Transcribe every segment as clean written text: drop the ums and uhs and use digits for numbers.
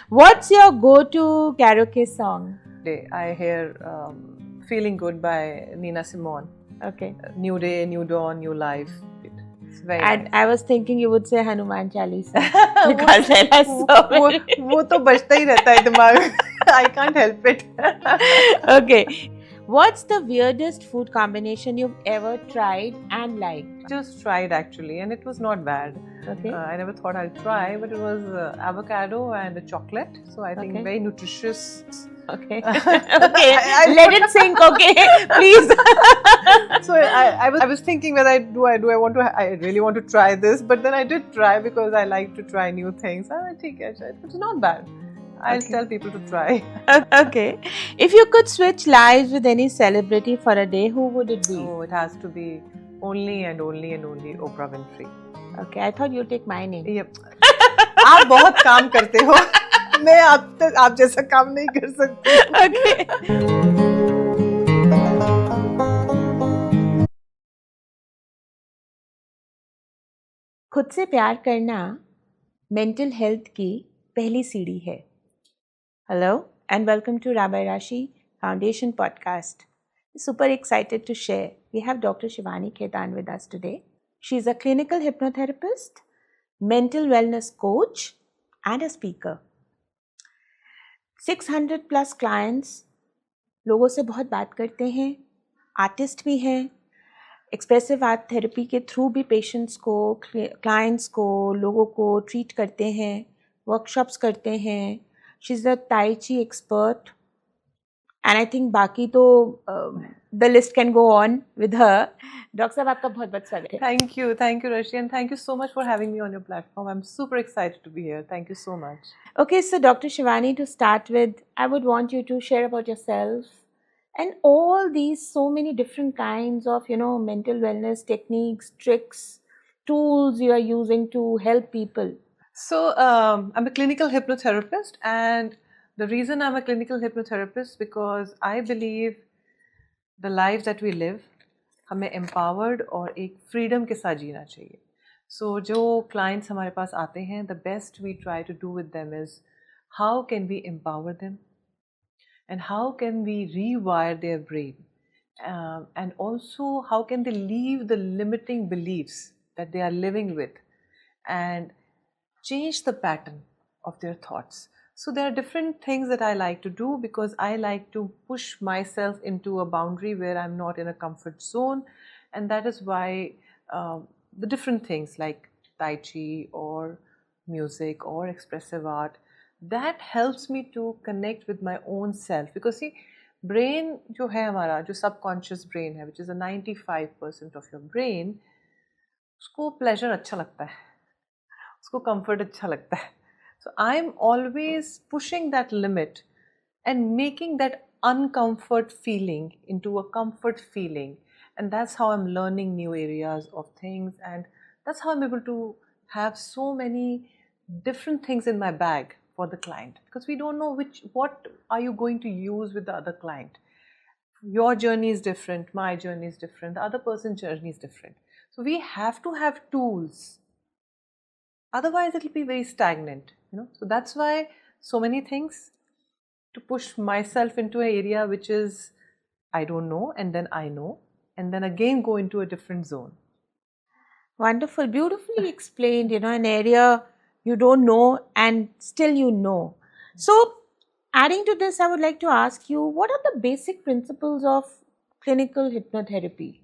What's your go-to karaoke song? I hear Feeling Good by Nina Simone. Okay. New day, new dawn, new life. It's very And nice. I was thinking you would say Hanuman Chalisa because there are so many. वो तो बजता ही रहता है दिमाग. I can't help it. Okay. What's the weirdest food combination you've ever tried and liked? Just tried actually, and it was not bad. Okay. I never thought I'd try, but it was avocado and a chocolate. So I think Okay. very nutritious. Okay. Okay. Let it sink. Okay. Please. So I was thinking whether I want to I really want to try this, but then I did try because I like to try new things. ठीक है, it's not bad. I'll Okay. tell people to try. Okay. If you could switch lives with any celebrity for a day, who would it be? Oh, it has to be only and only and only Oprah Winfrey. Okay. I thought you'd take my name. Yep. आप बहुत काम करते हो. मैं आप जैसा काम नहीं कर सकती. Okay. खुद से प्यार करना मेंटल हेल्थ की पहली सीढ़ी है. Hello and welcome to Rabbi Rashi Foundation podcast. Super excited to share. We have Dr. Shivani Khetan with us today. She's a clinical hypnotherapist, mental wellness coach, and a speaker. 600 plus clients लोगों से बहुत बात करते हैं, artist भी हैं, expressive art therapy के through भी पेशेंट्स को, क्लाइंट्स को, लोगों को ट्रीट करते हैं, वर्कशॉप्स करते हैं. शी इज़ अ ताई ची एक्सपर्ट एंड आई थिंक बाकी तो the list can go on with her. Doctor साहब आपका बहुत बहुत स्वागत है. Thank you, Rashi, and thank you so much for having me on your platform. I'm super excited to be here. Thank you so much. Okay, so Dr. Shivani, to start with, I would want you to share about yourself and all these so many different kinds of, mental wellness techniques, tricks, tools you are using to help people. So I'm a clinical hypnotherapist, and the reason I'm a clinical hypnotherapist because I believe the life that we live हमें empowered और एक freedom के साथ जीना चाहिए. So जो clients हमारे पास आते हैं, the best we try to do with them is how can we empower them and how can we rewire their brain, and also how can they leave the limiting beliefs that they are living with and change the pattern of their thoughts. So there are different things that I like to do because I like to push myself into a boundary where I'm not in a comfort zone, and that is why the different things like Tai Chi or music or expressive art that helps me to connect with my own self. Because see, brain जो है हमारा जो subconscious brain है, which is a 95% of your brain, उसको pleasure अच्छा लगता है, उसको comfort अच्छा लगता है. So I'm always pushing that limit and making that uncomfort feeling into a comfort feeling, and that's how I'm learning new areas of things, and that's how I'm able to have so many different things in my bag for the client, because we don't know what are you going to use with the other client. Your journey is different, my journey is different, the other person's journey is different. So we have to have tools, otherwise it'll be very stagnant, so that's why so many things to push myself into an area which is I don't know, and then I know, and then again go into a different zone. Wonderful, beautifully explained, an area you don't know and still you know. So, adding to this, I would like to ask you, what are the basic principles of clinical hypnotherapy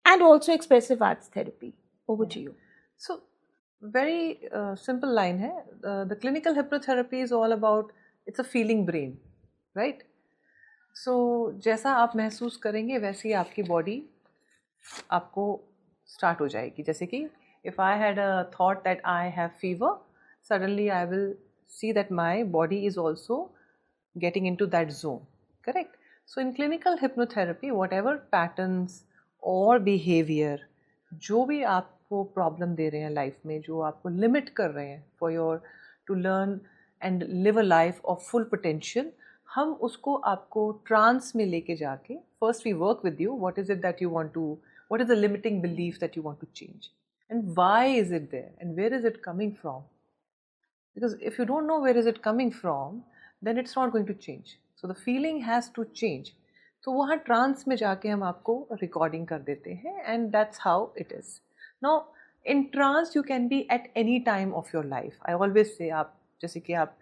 and also expressive arts therapy? Over to you. So very simple line hai. The clinical hypnotherapy is all about, it's a feeling brain, right? So जैसा आप महसूस करेंगे वैसे ही आपकी body आपको start हो जाएगी. जैसे कि if I had a thought that I have fever, suddenly I will see that my body is also getting into that zone, correct? So in clinical hypnotherapy, whatever patterns or behavior जो भी आपको problem दे रहे हैं life में, जो आपको limit कर रहे हैं for your to learn and live a life of full potential, हम उसको आपको ट्रांस में लेके जाके first we work with you. What is it that you want to, what is the limiting belief that you want to change, and why is it there, and where is it coming from, Because if you don't know where is it coming from, then it's not going to change. So the feeling has to change. तो वहाँ trans में जाके हम आपको recording कर देते हैं, and that's how it is. Now in trance you can be at any time of your life. I always say, आप जैसे कि आप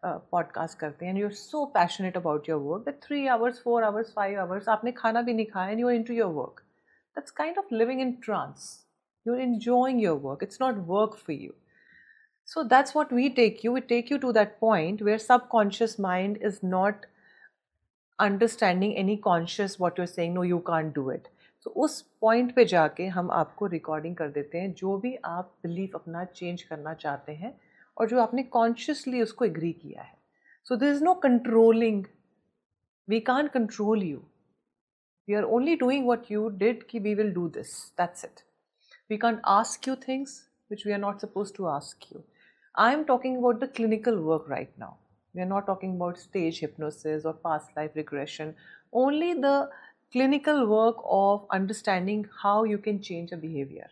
पॉडकास्ट करते हैं and you are so passionate about your work that 3 hours 4 hours 5 hours आपने खाना भी नहीं खाया and you are into your work. That's kind of living in trance. You are enjoying your work. It's not work for you. So that's what we take you. We take you to that point where subconscious mind is not understanding any conscious what you're saying. No, you can't do it. So उस point पे जाके हम आपको recording कर देते हैं जो भी आप belief अपना change करना चाहते हैं और जो आपने consciously उसको agree किया है. So there is no controlling. We can't control you. We are only doing what you did कि we will do this. That's it. We can't ask you things which we are not supposed to ask you. I am talking about the clinical work right now. We are not talking about stage hypnosis or past life regression. Only the clinical work of understanding how you can change a behavior.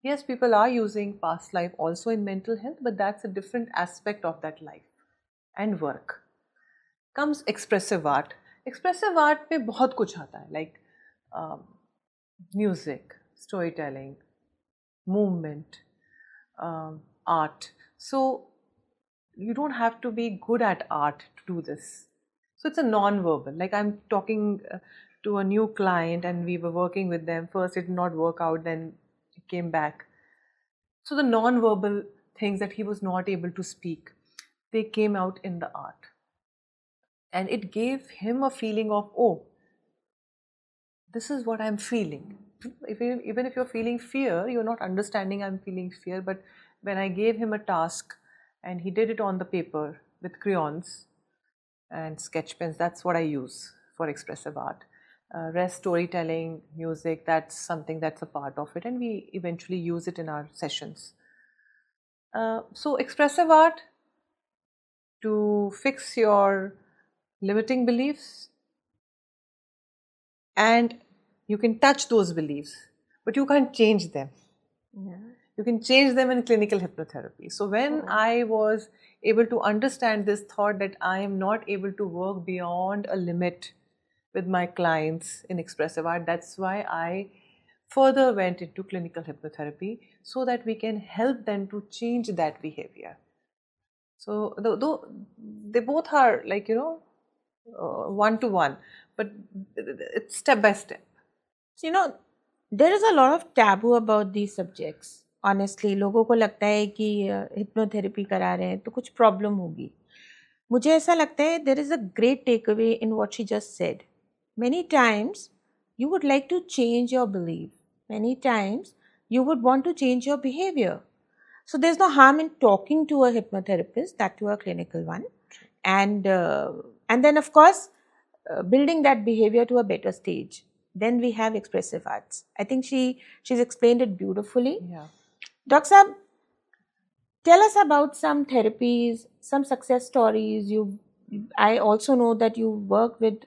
Yes, people are using past life also in mental health, but that's a different aspect of that life and work. Comes expressive art. Expressive art में बहुत कुछ आता है, like music, storytelling, movement, art. So you don't have to be good at art to do this. So it's a non-verbal. Like I'm talking to a new client and we were working with them. First it did not work out, then it came back. So the non-verbal things that he was not able to speak, they came out in the art. And it gave him a feeling of, oh, this is what I'm feeling. Even if you're feeling fear, you're not understanding I'm feeling fear. But when I gave him a task and he did it on the paper with crayons and sketch pens, that's what I use for expressive art. Rest, storytelling, music, that's something that's a part of it, and we eventually use it in our sessions. So expressive art to fix your limiting beliefs, and you can touch those beliefs, but you can't change them. Yeah. You can change them in clinical hypnotherapy. So when I was able to understand this thought that I am not able to work beyond a limit with my clients in expressive art, that's why I further went into clinical hypnotherapy so that we can help them to change that behavior. So they both are like, one-to-one, but it's step by step. So, there is a lot of taboo about these subjects. Honestly, लोगों को लगता है कि hypnotherapy करा रहे हैं तो कुछ problem होगी. मुझे ऐसा लगता है there is a great takeaway in what she just said. Many times you would like to change your belief. Many times you would want to change your behavior. So there's no harm in talking to a hypnotherapist, that to a clinical one, and then of course building that behavior to a better stage. Then we have expressive arts. I think she's explained it beautifully. Yeah. Dr. Saab, tell us about some therapies, some success stories. I also know that you work with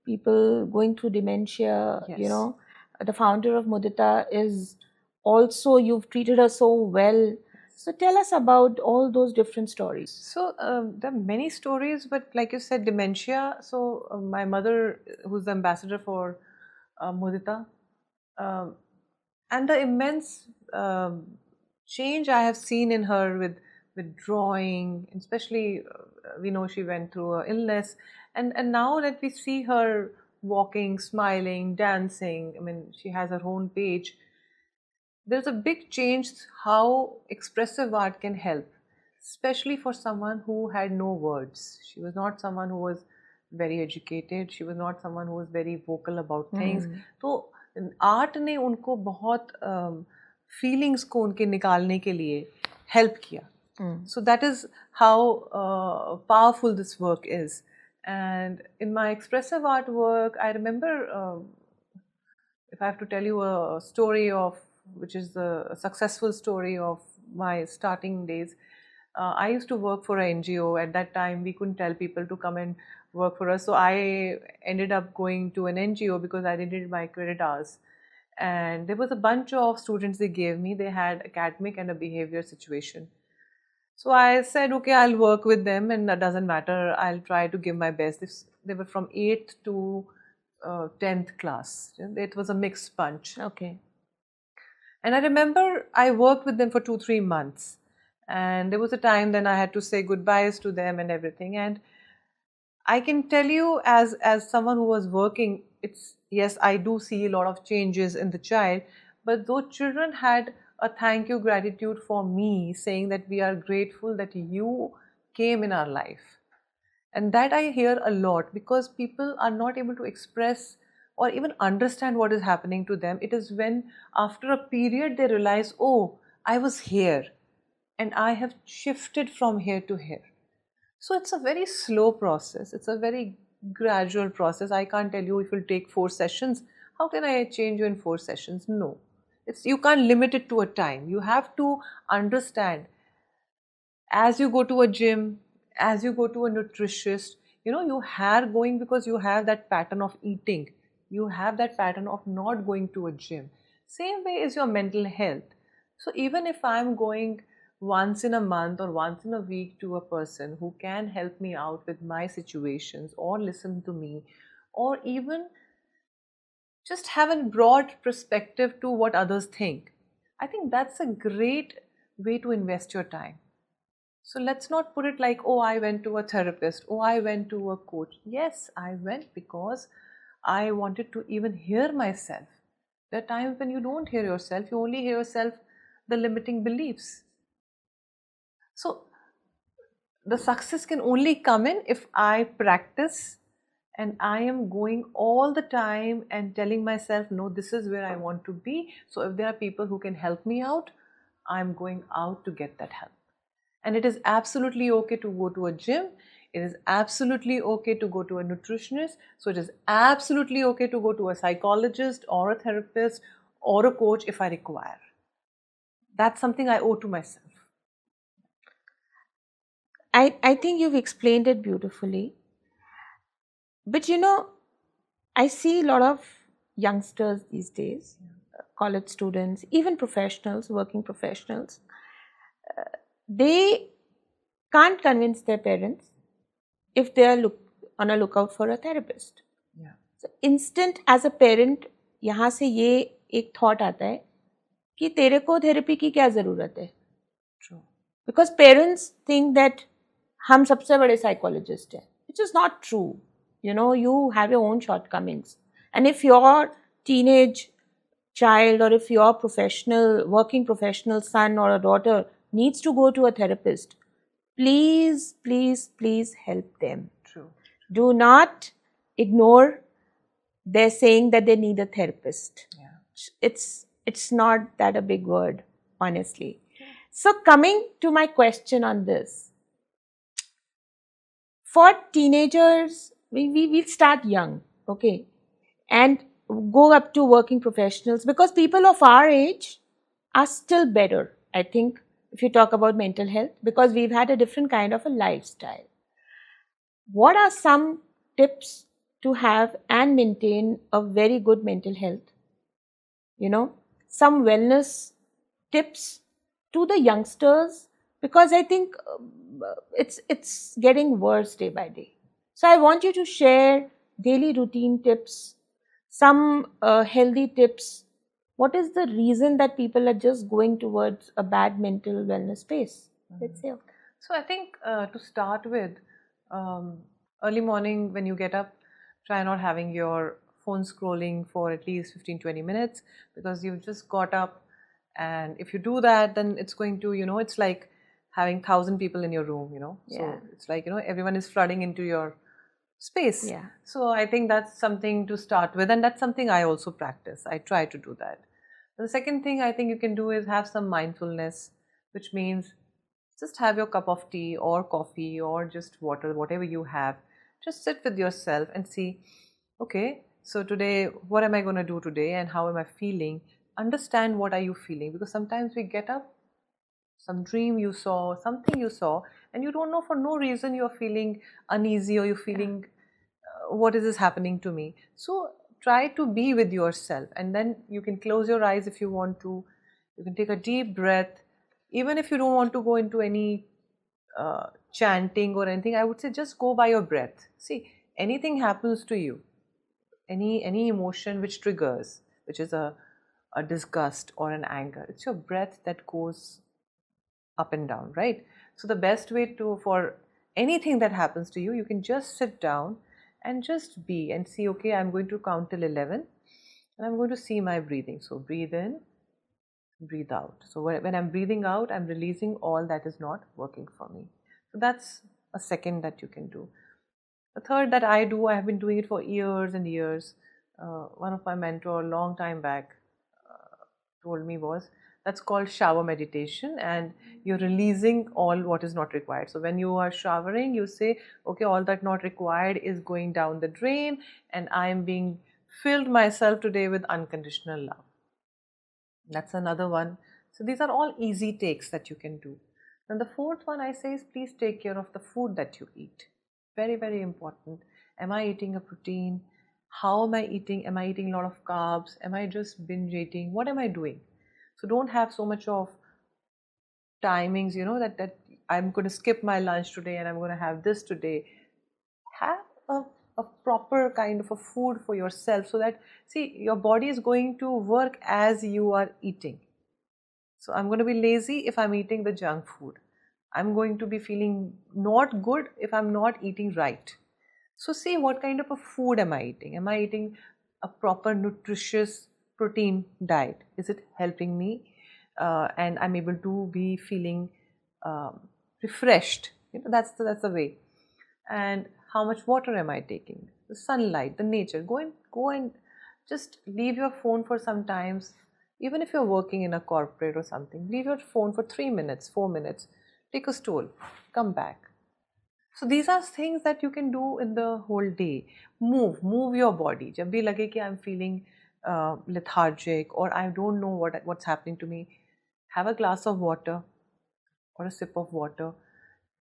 people going through dementia. Yes. The founder of Mudita is also, you've treated her so well. So tell us about all those different stories. So there are many stories, but like you said, dementia. So my mother, who's the ambassador for Mudita, and the immense change I have seen in her with drawing, especially we know she went through an illness, and now that we see her walking, smiling, dancing, I mean, she has her own page. There's a big change how expressive art can help, especially for someone who had no words. She was not someone who was very educated. She was not someone who was very vocal about things. तो art ने उनको बहुत feelings को उनके निकालने के लिए help किया. So that is how powerful this work is. And in my expressive art work, I remember, if I have to tell you a story of, which is the successful story of my starting days, I used to work for an NGO. At that time, we couldn't tell people to come and work for us. So I ended up going to an NGO because I needed my credit hours. And there was a bunch of students they gave me. They had academic and a behavior situation. So I said, okay, I'll work with them, and that doesn't matter. I'll try to give my best. They were from 8th to 10th class. It was a mixed bunch. Okay. And I remember I worked with them for 2-3 months. And there was a time then I had to say goodbyes to them and everything. And I can tell you, as someone who was working, it's yes, I do see a lot of changes in the child, but those children had a thank you gratitude for me, saying that we are grateful that you came in our life. And that I hear a lot, because people are not able to express or even understand what is happening to them. It is when after a period they realize, oh, I was here and I have shifted from here to here. So it's a very slow process. It's a very gradual process. I can't tell you it will take 4 sessions. How can I change you in 4 sessions? No. You can't limit it to a time. You have to understand, as you go to a gym, as you go to a nutritionist, your hair going because you have that pattern of eating. You have that pattern of not going to a gym. Same way is your mental health. So even if I'm going once in a month or once in a week to a person who can help me out with my situations or listen to me, or even just have a broad perspective to what others think, I think that's a great way to invest your time. So let's not put it like, oh, I went to a therapist, oh, I went to a coach. Yes, I went because I wanted to even hear myself. There are times when you don't hear yourself, you only hear yourself, the limiting beliefs. So the success can only come in if I practice and I am going all the time and telling myself, no, this is where I want to be. So if there are people who can help me out, I'm going out to get that help. And it is absolutely okay to go to a gym. It is absolutely okay to go to a nutritionist. So it is absolutely okay to go to a psychologist or a therapist or a coach if I require. That's something I owe to myself. I think you've explained it beautifully. But I see a lot of youngsters these days, college students, even professionals, working professionals. They can't convince their parents if they are on a lookout for a therapist. Yeah. So instant as a parent, यहाँ से ये एक thought आता है कि तेरे को therapy की क्या ज़रूरत है? True. Because parents think that हम सबसे बड़े psychologist हैं, which is not true. You have your own shortcomings. And if your teenage child, or if your working professional son or a daughter needs to go to a therapist, please, please, please help them. True. Do not ignore their saying that they need a therapist. Yeah. It's not that a big word, honestly. So coming to my question on this, for teenagers, we start young, okay, and go up to working professionals, because people of our age are still better, I think, if you talk about mental health, because we've had a different kind of a lifestyle. What are some tips to have and maintain a very good mental health? Some wellness tips to the youngsters, because I think it's getting worse day by day. So I want you to share daily routine tips, some healthy tips. What is the reason that people are just going towards a bad mental wellness space? Let's say. So I think to start with, early morning when you get up, try not having your phone scrolling for at least 15-20 minutes, because you've just got up. And if you do that, then it's going to, it's like having 1,000 people in your room, Yeah. So it's like, everyone is flooding into your space. Yeah. So I think that's something to start with. And that's something I also practice. I try to do that. And the second thing I think you can do is have some mindfulness, which means just have your cup of tea or coffee or just water, whatever you have. Just sit with yourself and see, okay, so today, what am I going to do today and how am I feeling? Understand what are you feeling, because sometimes we get up, some dream you saw, something you saw, and you don't know, for no reason you're feeling uneasy, or you're feeling, what is this happening to me? So try to be with yourself, and then you can close your eyes if you want to. You can take a deep breath. Even if you don't want to go into any chanting or anything. I would say just go by your breath. See, anything happens to you, any emotion which triggers, which is a disgust or an anger, it's your breath that goes up and down, right? So the best way to, for anything that happens to you, you can just sit down and just be and see, okay, I'm going to count till 11 and I'm going to see my breathing. So breathe in, breathe out. So when I'm breathing out, I'm releasing all that is not working for me. So that's a second that you can do. The third that I do, I have been doing it for years and years. One of my mentor, long time back, told me was, that's called shower meditation, and you're releasing all what is not required. So when you are showering, you say, okay, all that not required is going down the drain, and I am being filled myself today with unconditional love. That's another one. So these are all easy takes that you can do. And the fourth one I say is, please take care of the food that you eat. Very, very important. Am I eating a protein? How am I eating? Am I eating a lot of carbs? Am I just binge eating? What am I doing? So don't have so much of timings, that I'm going to skip my lunch today and I'm going to have this today. Have a proper kind of a food for yourself, so that, see, your body is going to work as you are eating. So I'm going to be lazy if I'm eating the junk food. I'm going to be feeling not good if I'm not eating right. So see, what kind of a food am I eating? Am I eating a proper nutritious protein diet? Is it helping me? And I'm able to be feeling refreshed. That's the way. And how much water am I taking? The sunlight, the nature. Go and just leave your phone for some times. Even if you're working in a corporate or something, leave your phone for 3 minutes, 4 minutes. Take a stroll, come back. So these are things that you can do in the whole day. Move your body. जब भी लगे कि I'm feeling lethargic or I don't know what's happening to me, have a glass of water or a sip of water.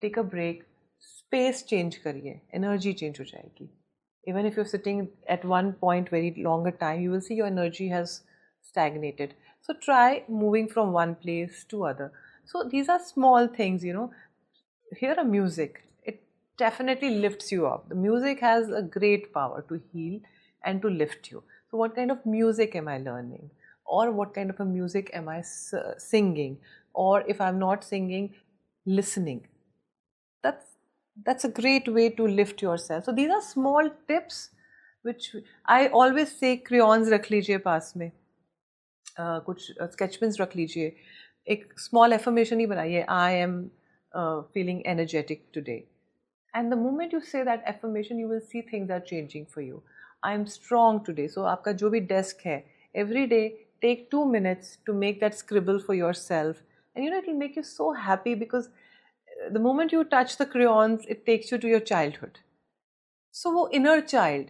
Take a break. Space change करिए. Energy change हो जाएगी. Even if you're sitting at one point very longer time, you will see your energy has stagnated. So try moving from one place to other. So these are small things, Hear a music. It definitely lifts you up. The music has a great power to heal and to lift you. So what kind of music am I learning? Or what kind of a music am I singing? Or if I'm not singing, listening. That's a great way to lift yourself. So these are small tips which I always say, crayons रख लीजिए पास में, कुछ sketch pens रख लीजिए, एक small affirmation ही बनाइए, I am feeling energetic today. And the moment you say that affirmation, you will see things are changing for you. I am strong today. So आपका जो भी desk है, every day take 2 minutes to make that scribble for yourself, and it will make you so happy, because the moment you touch the crayons, it takes you to your childhood. So wo inner child,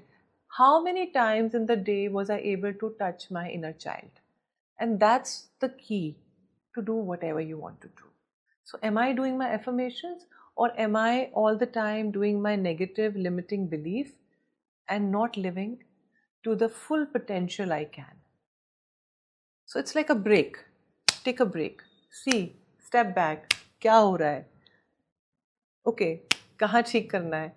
how many times in the day was I able to touch my inner child? And that's the key to do whatever you want to do. So am I doing my affirmations, or am I all the time doing my negative limiting belief and not living to the full potential I can? So it's like a break. Take a break. See, step back. क्या हो रहा है? Okay, कहाँ ठीक करना है,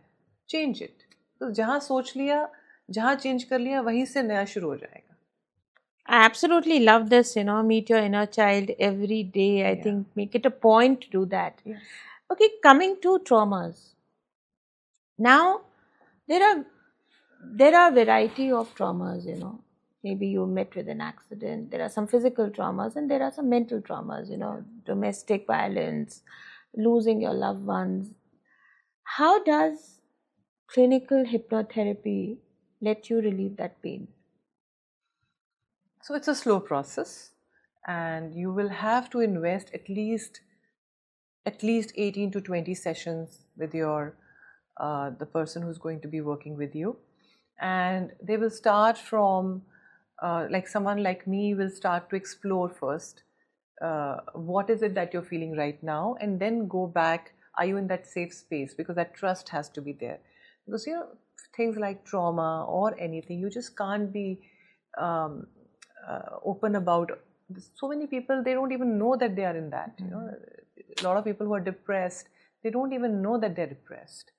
change it. तो जहाँ सोच लिया, जहाँ चेंज कर लिया, वहीं से नया शुरू हो जाएगा. I absolutely love this, meet your inner child every day. I think make it a point to do that. Yes. Okay, coming to traumas. Now, there are variety of traumas, Maybe you met with an accident. There are some physical traumas and there are some mental traumas, domestic violence, losing your loved ones. How does clinical hypnotherapy let you relieve that pain? So it's a slow process, and you will have to invest at least 18 to 20 sessions with your the person who's going to be working with you, and they will start from like someone like me will start to explore first what is it that you're feeling right now, and then go back. Are you in that safe space? Because that trust has to be there. Because things like trauma or anything, you just can't be open about. So many people, they don't even know that they are in that. A lot of people who are depressed, they don't even know that they're depressed.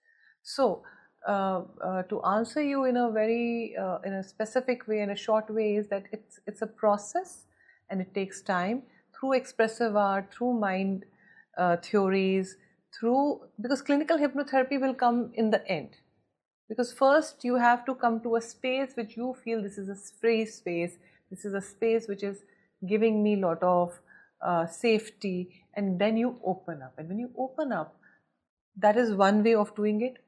So, to answer you in a very in a specific way, in a short way, is that it's a process and it takes time through expressive art, through mind theories, through, because clinical hypnotherapy will come in the end. Because first you have to come to a space which you feel this is a free space, this is a space which is giving me a lot of safety, and then you open up. And when you open up, that is one way of doing it.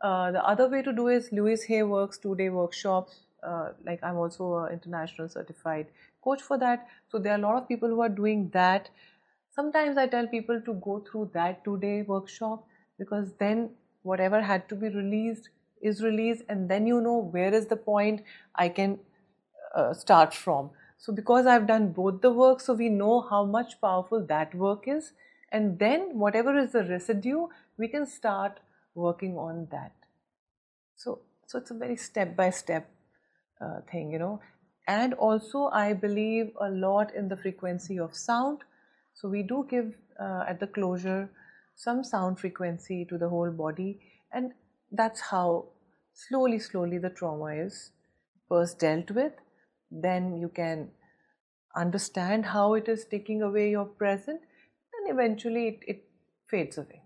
The other way to do is Louise Hay works 2-day workshops. Like I'm also an international certified coach for that. So there are a lot of people who are doing that. Sometimes I tell people to go through that 2-day workshop, because then whatever had to be released is released, and then you know where is the point I can start from. So because I've done both the work, so we know how much powerful that work is, and then whatever is the residue, we can start working on that. So it's a very step by step thing, you know. And also I believe a lot in the frequency of sound. So we do give at the closure some sound frequency to the whole body, and that's how slowly the trauma is first dealt with. Then you can understand how it is taking away your present, and eventually it fades away.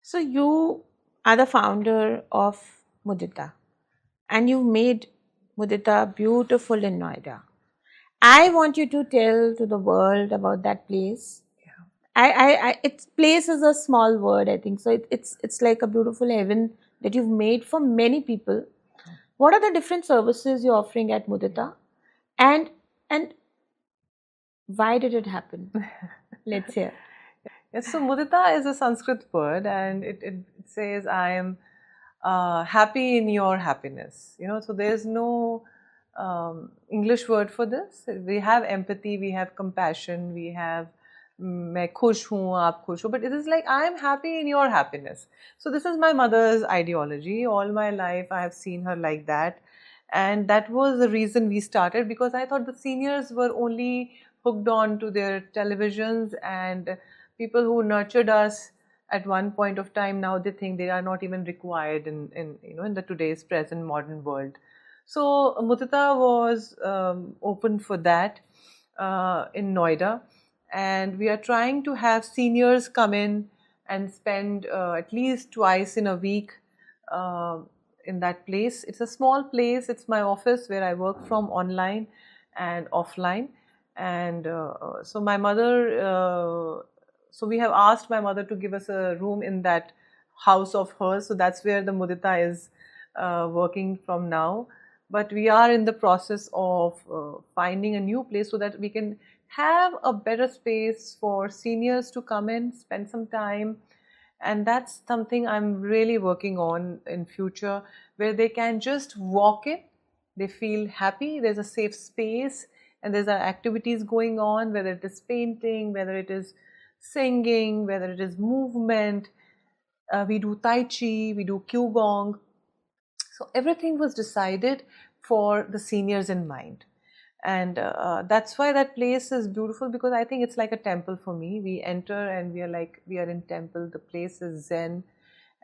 So you are the founder of Mudita, and you've made Mudita beautiful in Noida. I want you to tell to the world about that place. Its place is a small word, I think. So it's like a beautiful heaven that you've made for many people. What are the different services you're offering at Mudita, and why did it happen? Let's hear. Yes, so Mudita is a Sanskrit word, and it says, I am happy in your happiness. You know, so there's no English word for this. We have empathy, we have compassion, we have मैं खुश हूँ आप खुश हो, but it is like I am happy in your happiness. So this is my mother's ideology. All my life I have seen her like that, and that was the reason we started, because I thought the seniors were only hooked on to their televisions, and people who nurtured us at one point of time, now they think they are not even required in you know, in the today's present modern world. So Mudita was open for that in Noida, and we are trying to have seniors come in and spend at least twice in a week in that place. It's a small place. It's my office where I work from online and offline. And so my mother, so we have asked my mother to give us a room in that house of hers. So that's where the Mudita is working from now. But we are in the process of finding a new place so that we can have a better space for seniors to come in, spend some time. And that's something I'm really working on in future, where they can just walk in, they feel happy, there's a safe space, and there's activities going on, whether it is painting, whether it is singing, whether it is movement. We do Tai Chi, we do Qigong. So everything was decided for the seniors in mind. And that's why that place is beautiful, because I think it's like a temple for me. We enter and we are like, we are in temple. The place is zen,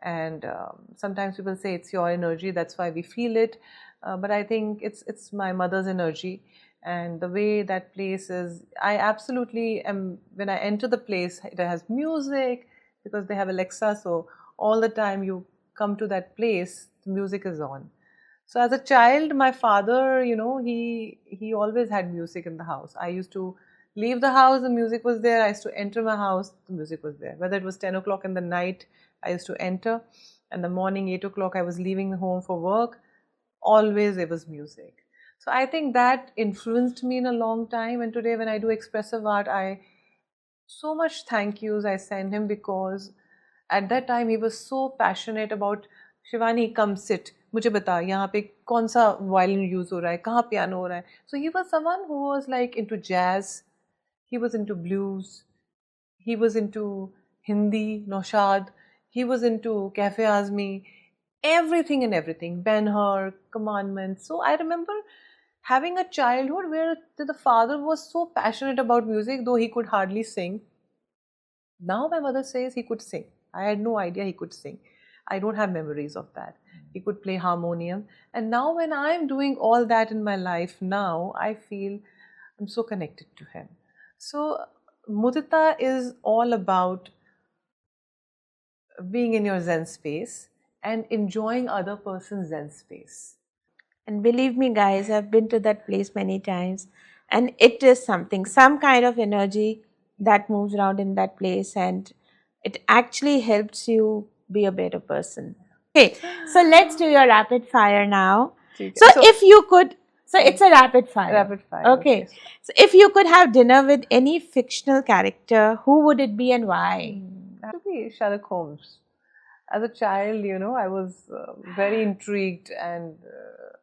and sometimes people say it's your energy, that's why we feel it. But I think it's my mother's energy, and the way that place is, I absolutely am. When I enter the place, it has music, because they have Alexa, so all the time you come to that place, the music is on. So as a child, my father, you know, he always had music in the house. I used to leave the house, the music was there. I used to enter my house, the music was there. Whether it was 10 o'clock in the night, I used to enter. And the morning, 8 o'clock, I was leaving home for work. Always there was music. So I think that influenced me in a long time. And today when I do expressive art, so much thank yous I send him, because at that time he was so passionate about, Shivani, come sit. मुझे बता यहाँ पे कौन सा violin use हो रहा है, कहाँ piano हो रहा है. So he was someone who was like into jazz, he was into blues, he was into Hindi, Naushad, he was into Cafe Azmi, everything and everything, Ben-Hur, Commandments. So I remember having a childhood where the father was so passionate about music, though he could hardly sing. Now my mother says he could sing. I had no idea he could sing. I don't have memories of that. He could play harmonium. And now when I'm doing all that in my life now, I feel I'm so connected to him. So mudita is all about being in your Zen space and enjoying other person's Zen space. And believe me, guys, I've been to that place many times, and it is something, some kind of energy that moves around in that place, and it actually helps you be a better person. Okay, so let's do your rapid fire now. So, if you could, so it's a rapid fire. Rapid fire. Okay. So, if you could have dinner with any fictional character, who would it be and why? It would be Sherlock Holmes. As a child, I was very intrigued and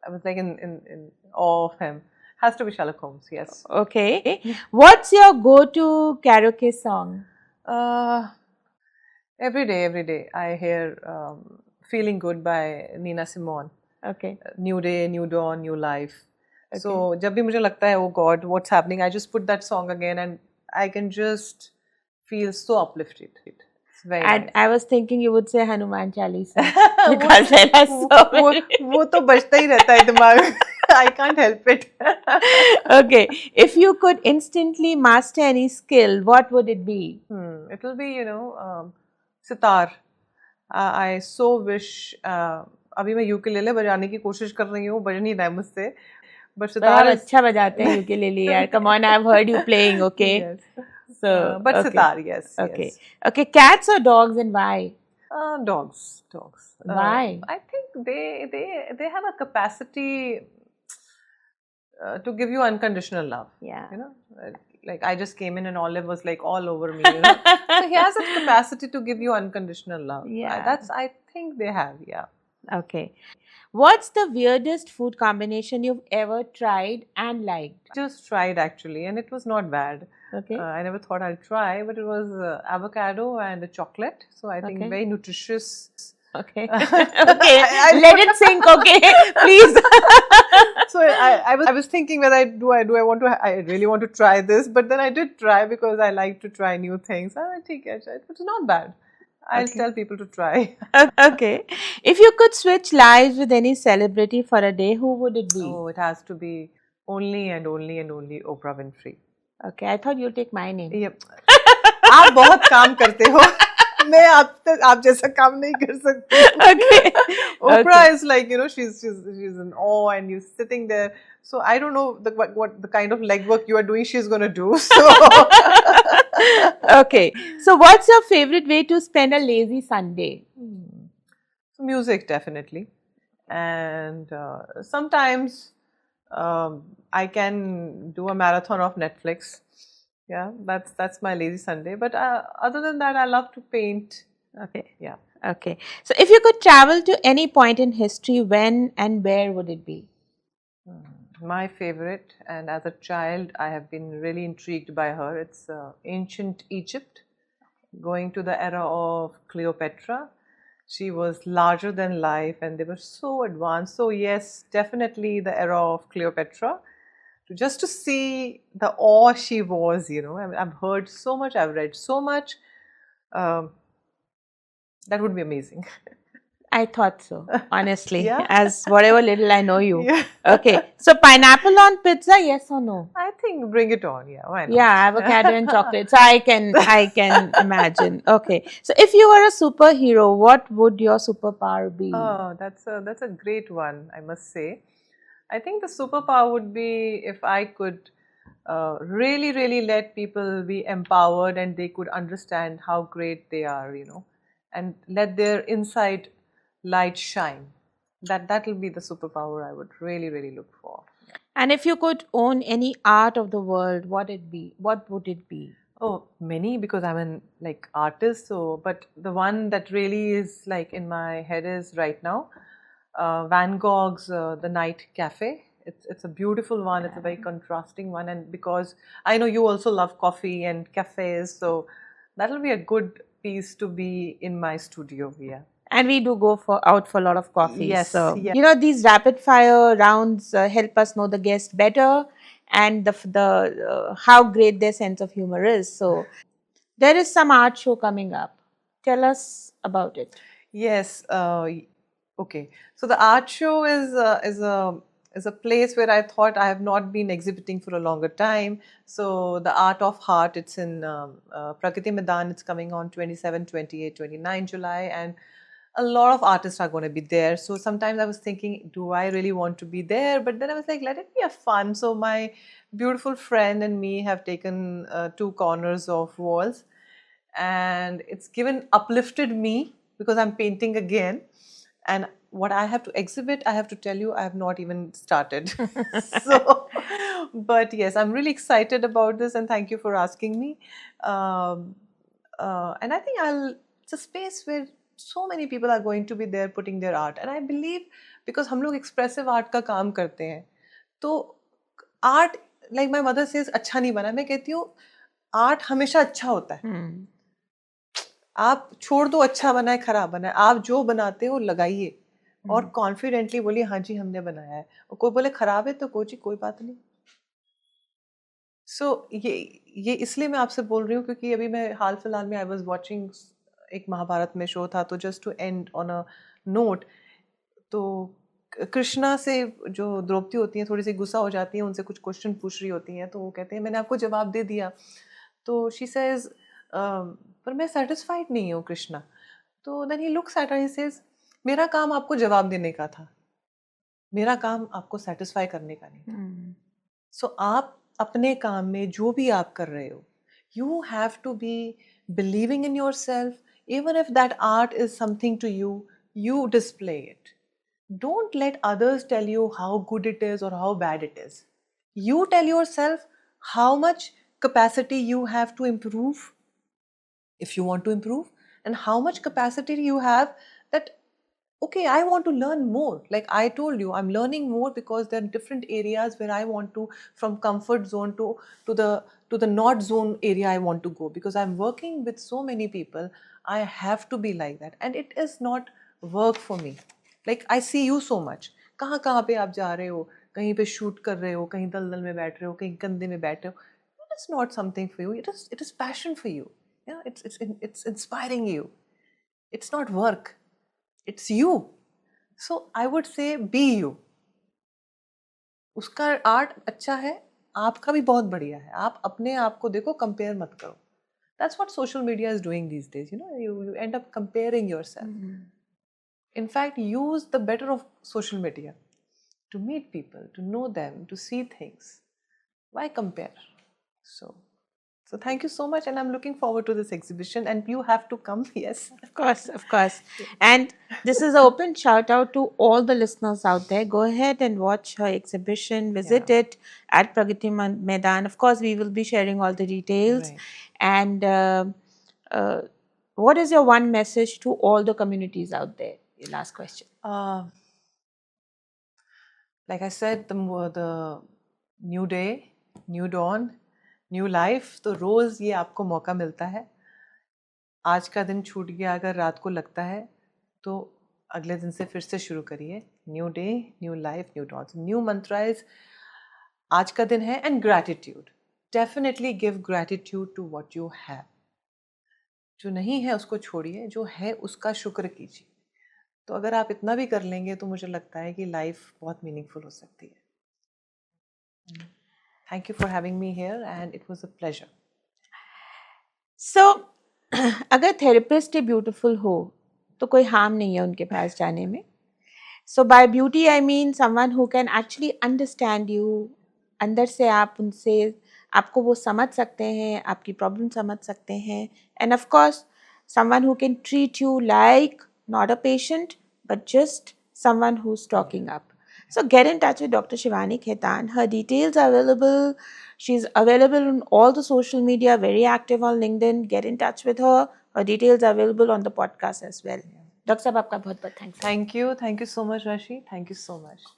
I was like in awe of him. Has to be Sherlock Holmes, yes. Okay. What's your go-to karaoke song? Every day, I hear Feeling Good by Nina Simone. Okay. New day, new dawn, new life. Okay. So, जब भी मुझे लगता है, oh God, what's happening? I just put that song again and I can just feel so uplifted. It's very nice. I was thinking you would say Hanuman Chalisa because there are so many. वो तो बजता ही रहता है दिमाग में. I can't help it. Okay, if you could instantly master any skill, what would it be? It will be, sitar. I so wish. अभी मैं ukulele बजाने की कोशिश कर रही हूँ, बज नहीं रहा है मुझसे. But sitar is अच्छा बजाते हैं यूकेलेले यार. Come on, I've heard you playing. Okay. Yes. So, but okay. sitar, yes. Okay. Yes. Okay, cats or dogs and why? Dogs. Why? I think they have a capacity to give you unconditional love. Yeah. Like I just came in and Olive was like all over me. So he has that capacity to give you unconditional love. Yeah. I think they have. Yeah. Okay. What's the weirdest food combination you've ever tried and liked? Just tried actually, and it was not bad. Okay. I never thought I'd try, but it was avocado and a chocolate. So I think very nutritious. Okay. Okay. Let it sink. Okay. Please. So I was thinking whether I really want to try this, but then I did try because I like to try new things. I think it was not bad. I'll tell people to try. Okay. If you could switch lives with any celebrity for a day, who would it be? Oh, it has to be only and only and only Oprah Winfrey. Okay, I thought you'd take my name. Yep. आप बहुत काम करते हो. मैं आप जैसा काम नहीं कर सकती. Okay. Oprah is like, she's in awe and you're sitting there. So I don't know what the kind of legwork you are doing she's going to do. So okay. So what's your favorite way to spend a lazy Sunday? Music, definitely. And sometimes I can do a marathon of Netflix. Yeah, that's my lazy Sunday. But other than that, I love to paint. Okay. Yeah. Okay. So if you could travel to any point in history, when and where would it be? My favorite, and as a child, I have been really intrigued by her. It's ancient Egypt, going to the era of Cleopatra. She was larger than life and they were so advanced. So yes, definitely the era of Cleopatra. Just to see the awe she was, I've heard so much, I've read so much. That would be amazing. I thought so, honestly, Yeah? as whatever little I know you. Yeah. Okay, so pineapple on pizza, yes or no? I think bring it on, yeah, why not? Yeah, avocado and chocolate. So I can imagine. Okay, so if you were a superhero, what would your superpower be? Oh, that's a great one, I must say. I think the superpower would be if I could really, really let people be empowered and they could understand how great they are, and let their inside light shine. That will be the superpower I would really, really look for. And if you could own any art of the world, what would it be? Oh, many, because I'm an artist. So, but the one that really is in my head is right now, Van Gogh's The Night Cafe. It's a beautiful one. It's a very contrasting one, and because I know you also love coffee and cafes, so that will be a good piece to be in my studio. Yeah. And we do go out for a lot of coffee. Yes. So, yes. These rapid fire rounds help us know the guest better and how great their sense of humor is. So, there is some art show coming up. Tell us about it. Yes. Okay. So the art show is a place where I thought I have not been exhibiting for a longer time. So the Art of Heart, it's in Prakriti Maidan. It's coming on 27, 28, 29 July, and a lot of artists are going to be there. So sometimes I was thinking, do I really want to be there? But then I was like, let it be a fun. So my beautiful friend and me have taken 2 corners of walls, and it's given uplifted me because I'm painting again. And what I have to exhibit, I have to tell you, I have not even started. So, but yes, I'm really excited about this, and thank you for asking me. Um, and I think it's a space where so many people are going to be there putting their art. And I believe because हम लोग expressive art का काम करते हैं, तो art, like my mother says, अच्छा नहीं बना. मैं कहती हूँ art हमेशा अच्छा होता है. आप छोड़ दो अच्छा बना है खराब बना है, आप जो बनाते हो लगाइए और कॉन्फिडेंटली बोलिए हाँ जी हमने बनाया है. और कोई बोले खराब है तो कोई बात नहीं. सो ये इसलिए मैं आपसे बोल रही हूँ क्योंकि अभी मैं हाल फिलहाल में आई वाज वाचिंग एक महाभारत में शो था. तो just to end on a note, तो कृष्णा से जो द्रौपदी होती हैं थोड़ी सी गुस्सा हो जाती हैं, उनसे कुछ क्वेश्चन पूछ रही होती हैं, तो वो कहते हैं मैंने आपको जवाब दे दिया. तो शी सेज पर मैं सेटिस्फाइड नहीं हूँ कृष्णा. तो then he looks at her, he says मेरा काम आपको जवाब देने का था, मेरा काम आपको सेटिस्फाई करने का नहीं था. सो आप अपने काम में जो भी आप कर रहे हो, you have to be believing in yourself. Even if that art is something to you, you display it. Don't let others tell you how good it is or how bad it is. You tell yourself how much capacity you have to improve if you want to improve, and how much capacity you have that, okay, I want to learn more. Like I told you, I'm learning more because there are different areas where I want to, from comfort zone to the not zone area I want to go, because I'm working with so many people. I have to be like that, and it is not work for me. Like I see you so much. कहाँ पे आप जा रहे हो, कहीं पे shoot कर रहे हो, कहीं दलदल में बैठ रहे हो, कहीं कंधे में बैठ रहे हो. It is not something for you. It is passion for you. Yeah, it's inspiring you. It's not work. It's you. So I would say be you. उसका आर्ट अच्छा है, आपका भी बहुत बढ़िया है. आप अपने आप को देखो, कंपेयर मत करो. That's what social media is doing these days. You end up comparing yourself. In fact, use the better of social media to meet people, to know them, to see things. Why compare? So thank you so much, and I'm looking forward to this exhibition, and you have to come. Yes, Of course. And this is an open shout out to all the listeners out there. Go ahead and watch her exhibition, visit it at Pragati Maidan. Of course, we will be sharing all the details. Right. And what is your one message to all the communities out there? Your last question. Like I said, the new day, new dawn, new life. तो रोज ये आपको मौका मिलता है. आज का दिन छूट गया अगर रात को लगता है, तो अगले दिन से फिर से शुरू करिए. New day, new life, new dawn. New mantra is आज का दिन है. And gratitude, definitely give gratitude to what you have. जो नहीं है उसको छोड़िए, जो है उसका शुक्र कीजिए. तो अगर आप इतना भी कर लेंगे तो मुझे लगता है कि लाइफ बहुत मीनिंगफुल हो सकती है. Thank you for having me here, and it was a pleasure. So अगर थेरेपिस्ट ब्यूटीफुल हो तो कोई हार्म नहीं है उनके पास जाने में. So by beauty I mean someone who can actually understand you. अंदर से आप उनसे, आपको वो समझ सकते हैं, आपकी प्रॉब्लम समझ सकते हैं. End of course someone who can treat you like not a patient but just someone who's talking up. So get in touch with Dr. Shivani Khaitan. Her details are available. She's available on all the social media, very active on LinkedIn. Get in touch with her. Her details are available on the podcast as well. Dr. Sahab, आपका बहुत बहुत thanks. Thank you so much, Rashi. Thank you so much.